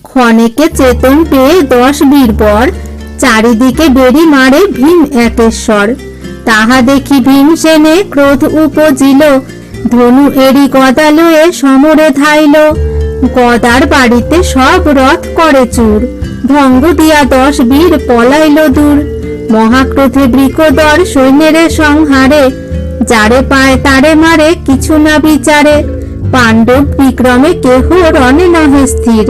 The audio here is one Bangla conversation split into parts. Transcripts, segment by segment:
ক্ষণেকে চেতন পেয়ে 10 বীর পর চারিদিকে বেড়ি মারে ভীম একেশ্বর। তাহা দেখি ভীমসেনে ক্রোধ উপজিল, ধনু এড়ি গদা লয়ে সমরে ধাইল। গদার বাড়িতে সব রথ করে চুর, ভঙ্গ দিয়া 10 বীর পলাইল দূর। মহাক্রোধে বৃকোদর সৈন্যের সংহারে, যারে পায় তারে মারে কিছু না বিচারে। পাণ্ডব বিক্রমে কেহ রণে নহে স্থির,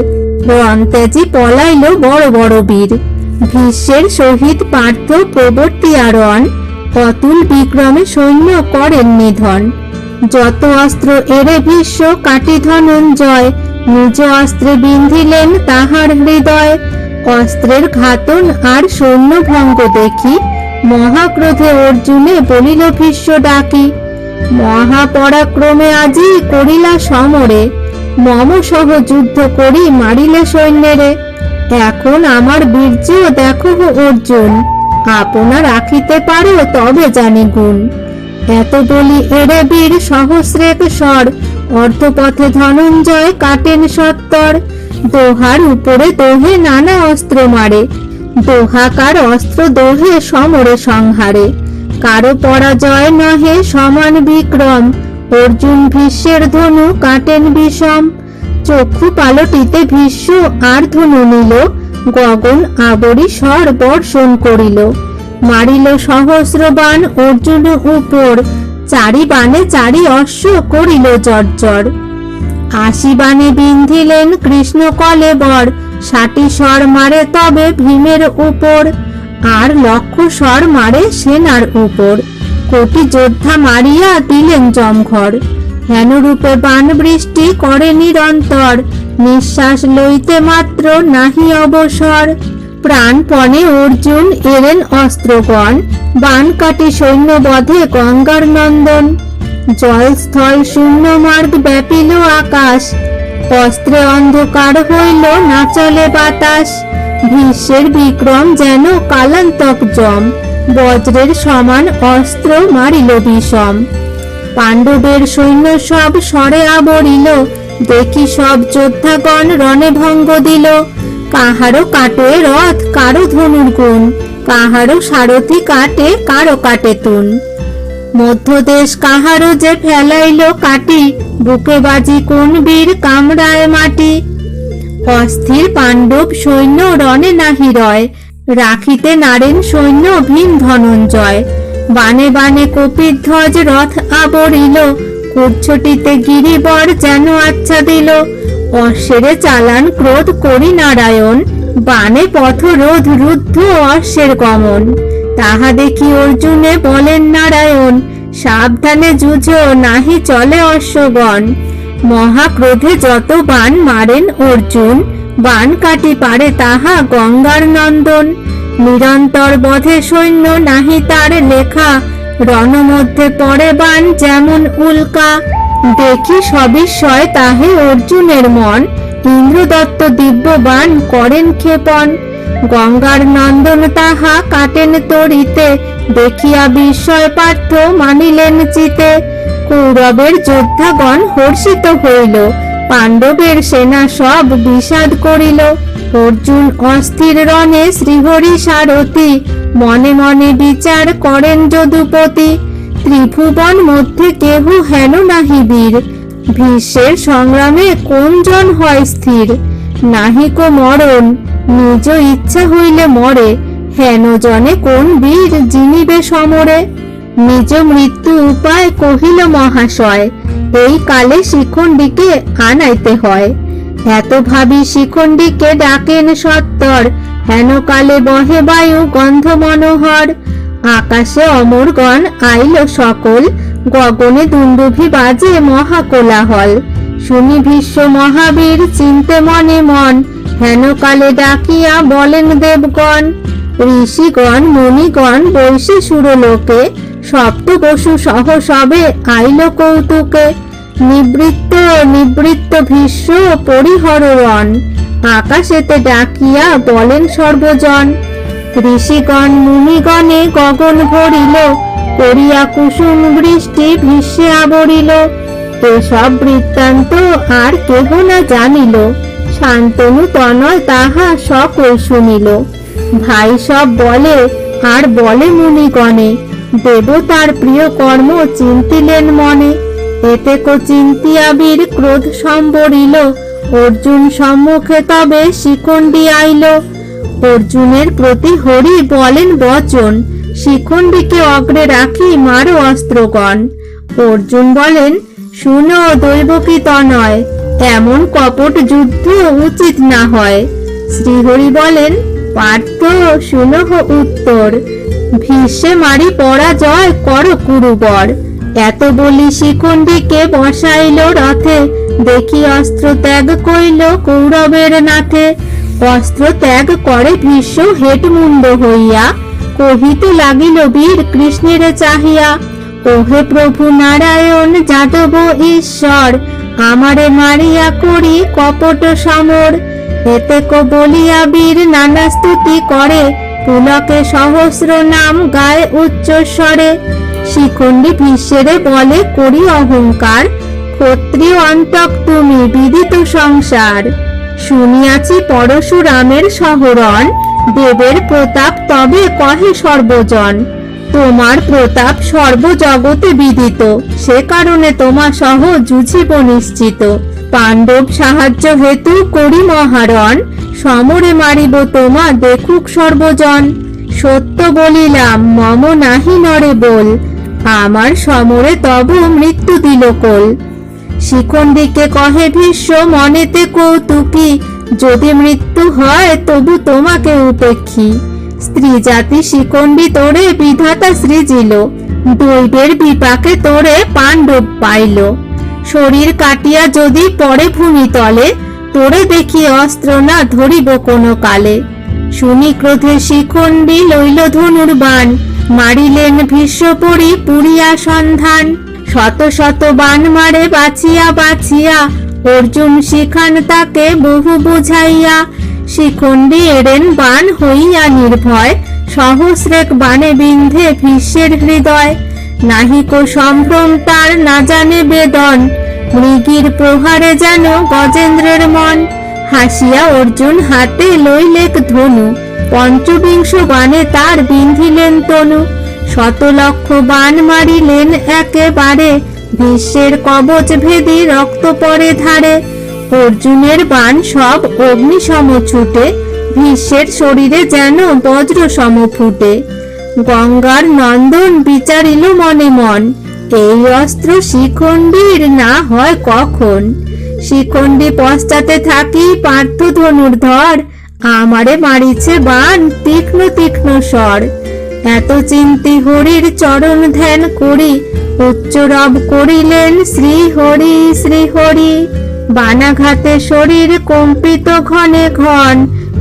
রণতেজি পলাইল বড় বড় বীর। ভীষ্মের সহিত পার্থ প্রবর্তিয়া রণ, অতুল বিক্রমে সৈন্য করেন নিধন। যত অস্ত্র এড়ে ভীষ্ম কাটি ধনঞ্জয়, নিজ অস্ত্রে বিন্ধিলেন তাহার হৃদয়। অস্ত্রের ঘাতন আর সৈন্য ভঙ্গ দেখি, মহাক্রোধে অর্জুনে বলিল ভীষ্ম ডাকি। মহাপরাক্রমে আজি করিলা সমরে, মম সহ যুদ্ধ করি মারিলে সৈন্যেরে। এখন আমার বীর্য দেখো অর্জুন, আপনা রাখিতে পারো তবে জানি গুণ। এত বলি এড়ে বীর সহস্রেক স্বর, অর্ধপথে ধনঞ্জয় কাটেন সত্তর। দোহার উপরে দোহে নানা অস্ত্র মারে, দোহাকার অস্ত্র দোহে সমরে সংহারে। কারো পরাজয় নহে সমান বিক্রম, অর্জুন ভীষ্মের ধনু কাটেন বিষম। চক্ষু পালটিতে ভীষ্ম আর ধনু নিল, গগন আবরি স্বর বর্ষণ করিল। মারিল সহস্র বাণ অর্জুন উপর, চারি বাণে চারি অশ্ব করিল জর্জর। 80 বাণে বিন্ধিলেন কৃষ্ণ কলেবর, 60 স্বর মারে তবে ভীমের উপর। আর 1,00,000 স্বর মারে সেনার উপর, কোটি যোদ্ধা মারিয়া দিলেন জমঘর। হেনরূপে বাণ বৃষ্টি করে নিরন্তর, নিঃশ্বাস লইতে মাত্র নাহি অবসর। প্রাণপণে অর্জুন এলেন অস্ত্রগণ, বাণ কাটি সৈন্য বধে গঙ্গার নন্দন। জল স্থল শূন্য মার্গ ব্যাপিল আকাশ, অস্ত্রে অন্ধকার হইল না চলে বাতাস। ভীষ্মের বিক্রম যেন কালান্তক যম, বজ্রের সমান অস্ত্র মারিল বিষম। পাণ্ডবের সৈন্য সব স্বরে আবরিল, দেখি সব যোদ্ধাগণ রণে ভঙ্গ দিল। কাহারো কাটে রথ কারো ধনুর গুণ, কাহারো সারথি কাটে কারো কাটে তুন। মধ্যদেশ কাহারো যে ফেলাইল কাটি, বুকে বাজি কোন বীর কামড়ায় মাটি। অস্থির পাণ্ডব সৈন্য রণে নাহি রয়, রাখিতে নারেন সৈন্য ভীম ধনঞ্জয়। বানে বানে কপির ধ্বজ রথ আবরিল, কুচ্ছটিতে গিরিবর যেন আচ্ছা দিল। অশ্বেরে চালান ক্রোধ করি নারায়ণ, বানে পথ রোধ রুদ্ধ অশ্বের গমন। তাহা দেখি অর্জুনে বলেন নারায়ণ, সাবধানে যুঝো নাহি চলে অশ্বগণ। মহাক্রোধে যত বাণ মারেন অর্জুন, বাণ কাটি পারে তাহা গঙ্গার নন্দন। নিরন্তর বধে সৈন্য নাহি তার লেখা, রণমধ্যে পড়ে বাণ যেমন উল্কা। দেখি সবিস্ময় তাহে অর্জুনের মন, ইন্দ্রদত্ত দিব্য বাণ করেন ক্ষেপণ। গঙ্গার নন্দন তাহা কাটেন তরিতে, দেখিয়া বিস্ময় পার্থ মানিলেন চিতে। কৌরবের যোদ্ধাগণ হর্ষিত হইল, পাণ্ডবের সেনা সব বিষাদ করিল। অর্জুন অস্থির রণে শ্রীহরি সারথি, মনে মনে বিচার করেন যদুপতি। ত্রিভুবন মধ্যে কেহ হেন নাহি বীর, ভীষ্মের সংগ্রামে কোন জন হয় স্থির। নাহিক মরণ নিজ ইচ্ছা হইলে মরে, হেন জনে কোন বীর জিনিবে সমরে। নিজ মৃত্যু উপায় কহিল মহাশয়, এই কালে শিখণ্ডীকে আনাইতে হয়। এত ভাবি শিখণ্ডীকে ডাকেন সত্তর, হেন কালে বহে বায়ু গন্ধ মনোহর। আকাশে অমরগণ আইল সকল, গগনে দুন্দুভি বাজে মহাকোলাহল। শুনি ভীষ্ম মহাবীর চিন্তে মনে মন, হেন কালে ডাকিয়া বলেন দেবগণ। ঋষিগণ মুনিগণ বৈশে সুরলোকে, সপ্ত বসু সহ সবে আইল কৌতুকে। নিবৃত্ত নিবৃত্ত ভীষ্ম পরিহর রণ, আকাশেতে ডাকিয়া বলেন সর্বজন। ঋষিগণ মুনিগণে গগন ভরিল, করিয়া কুসুম বৃষ্টি ভীষ্মে আবরিল। এসব বৃত্তান্ত আর কেহ না জানিল, শান্তনু তনয় তাহা সকল শুনিল। ভাই সব বলে আর বলে মুনিগণে, দেবতার প্রিয় কর্ম চিন্তিলেন মনে। এতে কো চিন্তিয়া বীর ক্রোধ সম্বরিল, অর্জুন সম্মুখে তবে শিখণ্ডী আইল। অর্জুনের প্রতি হরি বলেন বচন, শিখণ্ডীকে অগ্রে রাখি মারো অস্ত্রগণ। অর্জুন বলেন, শুনো দৈবকী তনয়, এমন কপট যুদ্ধ উচিত না হয়। শ্রীহরি বলেন, পার্থ শুনহ উত্তর, ভীষ্মে মারি পরাজয় কর কুরুবর। এত বলি শিখণ্ডীকে বসাইল রথে, দেখি অস্ত্র ত্যাগ কইল কৌরবের নাথে। অস্ত্র ত্যাগ করে ভীষ্ম হেটমুণ্ড হইয়া, কহিতে লাগিল বীর কৃষ্ণের চাহিয়া, ওহে প্রভু নারায়ণ যাদব ঈশ্বর, আমারে মারিয়া করি কপট সমর। এতে কো বলিয়া বীর নানা স্তুতি করে, পুলকে সহস্র নাম গায়ে উচ্চ স্বরে। শিখণ্ডী ভীষ্মেরে বলে করি অহংকার, ক্ষত্রিয় অন্তক তুমি বিদিত সংসার। শুনিয়াছি পরশুরামের সহরণ, দেবের প্রতাপ তবে কহে সর্বজন। তোমার প্রতাপ সর্বজগতে বিদিত, সে কারণে তোমা সহ যুঝিব নিশ্চিত। পাণ্ডব সাহায্য হেতু করি মহারণ, সমরে মারিব তোমা দেখুক সর্বজন। সত্য বলিলাম মম নাহি নরে বল, আমার সমরে তব মৃত্যু দিল কোল। শিখণ্ডীকে কহে ভীষ্ম মনেতে কৌতুকী, যদি মৃত্যু হয় তবু তোমাকে উপেক্ষী। স্ত্রী জাতি শিখণ্ডী তোরে বিধাতা সৃজিল, দৈবের বিপাকে তোরে পাণ্ডব পাইল। শরীর কাটিয়া যদি পড়ে ভূমিতলে, তোরে দেখি অস্ত্র না ধরিব কোনো কালে। শুনি ক্রোধে শিখণ্ডী লইল ধনুর বাণ, মারিলেন ভীষ্ম পরি পুরিয়া সন্ধান। শত শত বাণ মারে বাছিয়া বাছিয়া, অর্জুন শিখান তাকে বহু বুঝাইয়া। শিখণ্ডী এড়েন বাণ হইয়া নির্ভয়, সহস্রেক বাণে বিন্ধে ভীষ্মের হৃদয়। নাহিকো সম্ভ্রম তার না জানে বেদন, মৃগীর প্রহারে যেন গজেন্দ্রের মন। হাসিয়া অর্জুন হাতে লইলেক ধনু, পঞ্চবিংশ বাণে তার বিন্ধিলেন তনু। শত লক্ষ বাণ মারিলেন একেবারে, ভীষ্মের কবচ ভেদি রক্ত পড়ে ধারে। অর্জুনের বাণ সব অগ্নি সম ছুটে, ভীষ্মের শরীরে যেন বজ্র সম ফুটে। গঙ্গার নন্দন বিচারিল মনে মন, এই অস্ত্র শিখণ্ডীর না হয় কখন। শিখণ্ডী পশ্চাতে থাকি পার্থ ধনুর্ধর, আমারে মারিছে বাণ তীক্ষ্ণ তীক্ষ্ণ স্বর। এত চিন্তি হরির চরণ ধ্যান করি, উচ্চ রব করিলেন শ্রী হরি শ্রী হরি। বানাঘাতে শরীর কম্পিত ঘনে ঘন,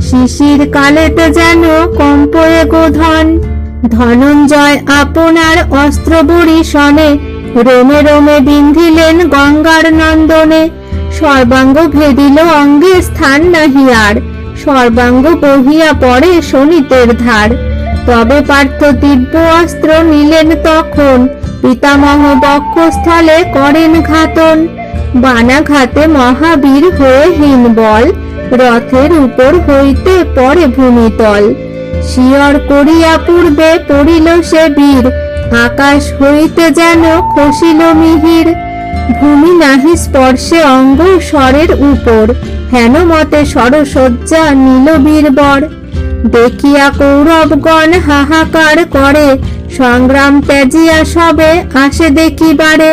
শিশির কালেতে যেন কম্পয়ে গোধন। ধনঞ্জয় আপনার অস্ত্র বড়ি শনে, রোমে রোমে বিন্ধিলেন গঙ্গার নন্দনে। সর্বাঙ্গ ভেদিল অঙ্গে স্থান নাহি আর, সর্বাঙ্গ বহিয়া পড়ে শোণিতের ধার। তবে পার্থ দিব্য অস্ত্র নিলেন তখন, পিতামহ বক্ষস্থলে করেন ঘাতন। বানাঘাতে মহাবীর হয়ে হীন বল, রথের উপর হইতে পড়ে ভূমিতল। শিয়র করিয়া পূর্বে পড়িল সে বীর, আকাশ হইতে যেন খসিল মিহির। ভূমি নাহি স্পর্শে অঙ্গ স্বরের উপর, হেন মতে সরসজ্জা নীল বীরবর। দেখিয়া কৌরবগণ হাহাকার করে, সংগ্রাম ত্যাজিয়া সবে আসে দেখিবারে।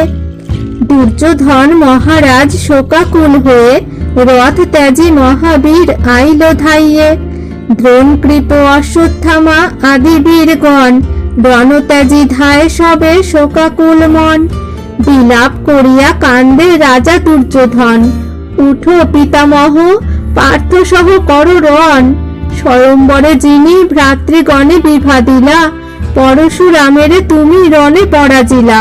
দুর্যোধন মহারাজ শোকাকুল হয়ে, রথ ত্যাজি মহাবীর আইল ধাইয়ে। দ্রোণ কৃপ অশ্বত্থামা আদি বীরগণ, রণত্যাজি ধায় সবে শোকাকুল মন। বিলাপ করিয়া কান্দে রাজা দুর্যোধন, উঠো পিতামহ পার্থ সহ কর রণ। স্বয়ম্বরে যিনি ভ্রাতৃগণে বিভা দিলা, পরশুরামের তুমি রণে পরাজিলা।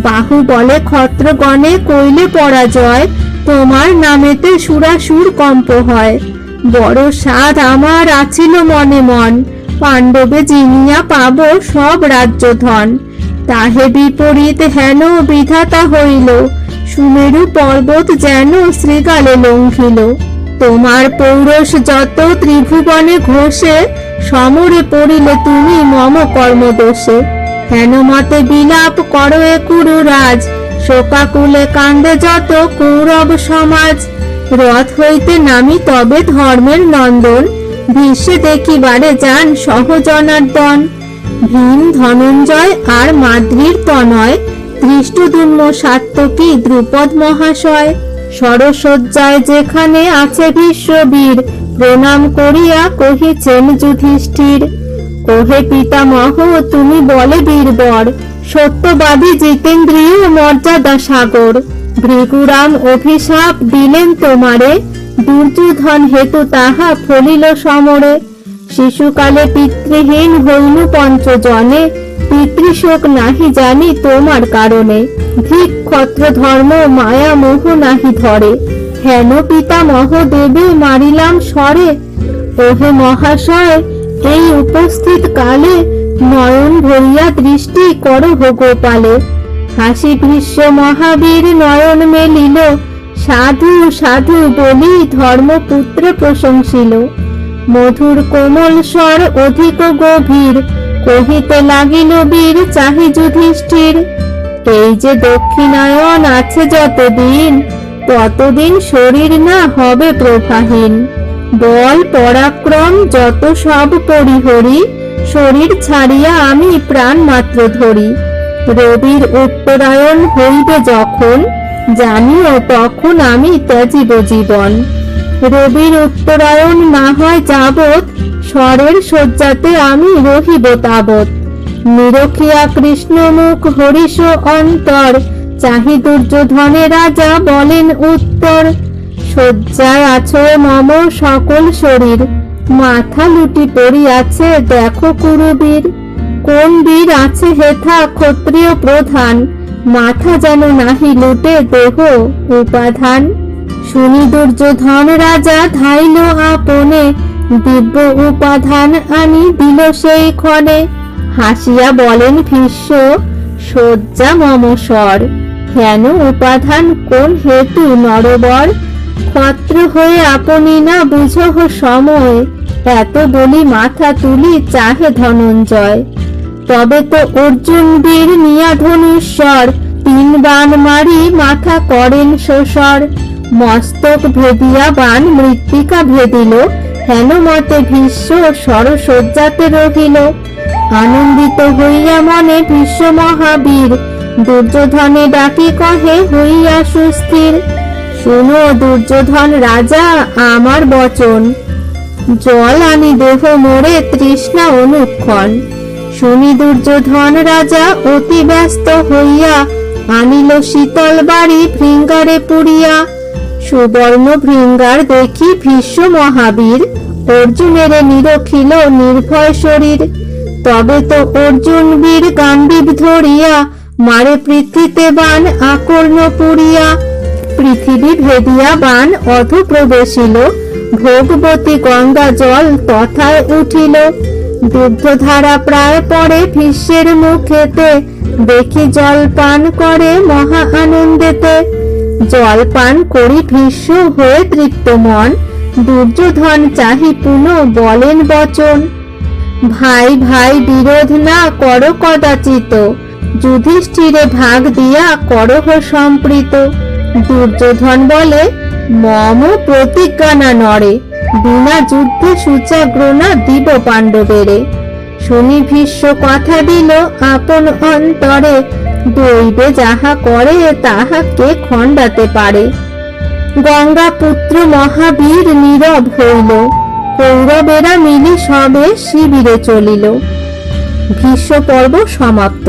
বাহুবলে ক্ষত্রগণে কইলে পরাজয়, তোমার নামেতে সুরাসুর কম্প হয়। বড় সাধ আমার আছিল মনে মন, পাণ্ডবে জিনিয়া পাব সব রাজ্য ধন। তাহে বিপরীত হেন বিধাতা হইল, সুমেরু পর্বত যেন শৃগালে লঙ্ঘিল। তোমার পৌরষ যত ত্রিভুবনে ঘোষে, সমরে পড়িলে তুমি মম কর্মদোষে। হেন মতে বিলাপ করো এ কুরুরাজ, শোকাকুলে কান্দে যত কৌরব সমাজ। রথ হইতে নামি তবে ধর্মের নন্দন, ভীষ্মে দেখিবারে যান সহজনার্দন। ভীম ধনঞ্জয় আর মাদ্রীর তনয়, ধৃষ্টদ্যুম্ন সাত্যকী দ্রুপদ মহাশয়। সরসজ্জায় যেখানে আছে ভীষ্মবীর, প্রণাম করিয়া কহিছেন যুধিষ্ঠির। কহে পিতামহ তুমি বলে বীরবর, সত্যবাদী জিতেন্দ্রিয় মর্যাদা সাগর। ভৃগুরাম অভিশাপ দিলেন তোমারে, দুর্যোধন হেতু তাহা ফলিল সমরে। শিশুকালে পিতৃহীন হইনু পঞ্চজনে, পিতৃশোক নাহি জানি তোমার কারণে। ধিক ক্ষত্র ধর্ম মায়া মোহ নাহি ধরে, হেন পিতামহ দেবে মারিলাম স্বরে। ওহে মহাশয় এই উপস্থিত কালে, নয়ন ভরিয়া দৃষ্টি করো গোপালে। হাসি ভীষ্ম মহাবীর নয়ন মেলিল, সাধু সাধু বলি ধর্মপুত্র প্রশংসিল। মধুর কোমল স্বর অধিক গভীর, কহিতে লাগিল বীর চাহি যুধিষ্ঠির। এই যে দক্ষিণায়ন আছে যতদিন, ততদিন শরীর না হবে প্রভাহীন। বল পরাক্রম যত সব পরিহরি, শরীর ছাড়িয়া আমি প্রাণ মাত্র ধরি। রবির উত্তরায়ণ হইবে যখন, জানিও তখন আমি ত্যাজিব জীবন। রবির উত্তরায়ণ না হয় যাবৎ, স্বরের শয্যাতে আমি রহিব তাবৎ। নিরখিয়া কৃষ্ণমুখ হরিষ অন্তর, চাহি দুর্যোধনে রাজা বলেন উত্তর। শয্যায় আছো মম সকল শরীর, মাথা লুটি পড়িয়াছে দেখো কুরুবীর। কোন বীর আছে হেথা ক্ষত্রিয় প্রধান, মাথা যেন নাহি লুটে দেহ উপাধান। শুনি দুর্যোধন রাজা ধাইল আপনে, দিব্য উপাধান আনি দিল সেই ক্ষণে। হাসিয়া বলেন ভীষ্ম শয্যা মম স্বর, হেন উপাধান কোন হেতু নরবর। ক্ষত্র হয়ে আপনি না বুঝহ সময়, এত বলি মাথা তুলি চাহে ধনঞ্জয়। তবে তো অর্জুন বীর নিয়া ধনুশ্বর, 3 বাণ মারি মাথা করেন শোষর। মস্তক ভেদিয়া বাণ মৃত্তিকা ভেদিল, হেন মতে ভীষ্ম সরসজ্জাতে রহিল। আনন্দিত হইয়া মনে ভীষ্ম মহাবীর, দুর্যোধনে ডাকি কহে হইয়া সুস্থির। শুনো দুর্যোধন রাজা আমার বচন, জল আনি দেহ মোরে তৃষ্ণা অনুক্ষণ। শুনি দুর্যোধন রাজা অতি ব্যস্ত হইয়া, আনিল শীতল বাড়ি ভৃঙ্গারে পুরিয়া। সুবর্ণ ভৃঙ্গার দেখি ভীষ্ম মহাবীর, অর্জুনের নিরখিল নির্ভয় শরীর। তবে তো অর্জুন বীর গান্ডীব ধরিয়া, মারে পৃথিবীতে বাণ আকর্ণ পুরিয়া। পৃথিবী ভেদিয়া বাণ অধ প্রবেশিল, ভোগবতী গঙ্গা জল তথায় উঠিল। দুগ্ধধারা প্রায় পড়ে ভীষ্মের মুখেতে, দেখি জল পান করে মহা আনন্দেতে। জল পান করি ভীষ্ম হয়ে তৃপ্ত মন, দুর্যোধন চাহি পুনঃ বলেন বচন। ভাই ভাই বিরোধ না করো কদাচিত, যুধিষ্ঠিরে ভাগ দিয়া করহ সম্প্রীত। দুর্যোধন বলে মম প্রতিজ্ঞা না নরে, বিনা যুদ্ধে সূচাগ্রনা দিব পাণ্ডবেরে। শুনি ভীষ্ম কথা দিল আপন অন্তরে, দৈবে যাহা করে তাহা কে খণ্ডাতে পারে। গঙ্গা পুত্র মহাবীর নীরব হইল, কৌরবেরা মিলি সবে শিবিরে চলিল। ভীষ্ম পর্ব সমাপ্ত।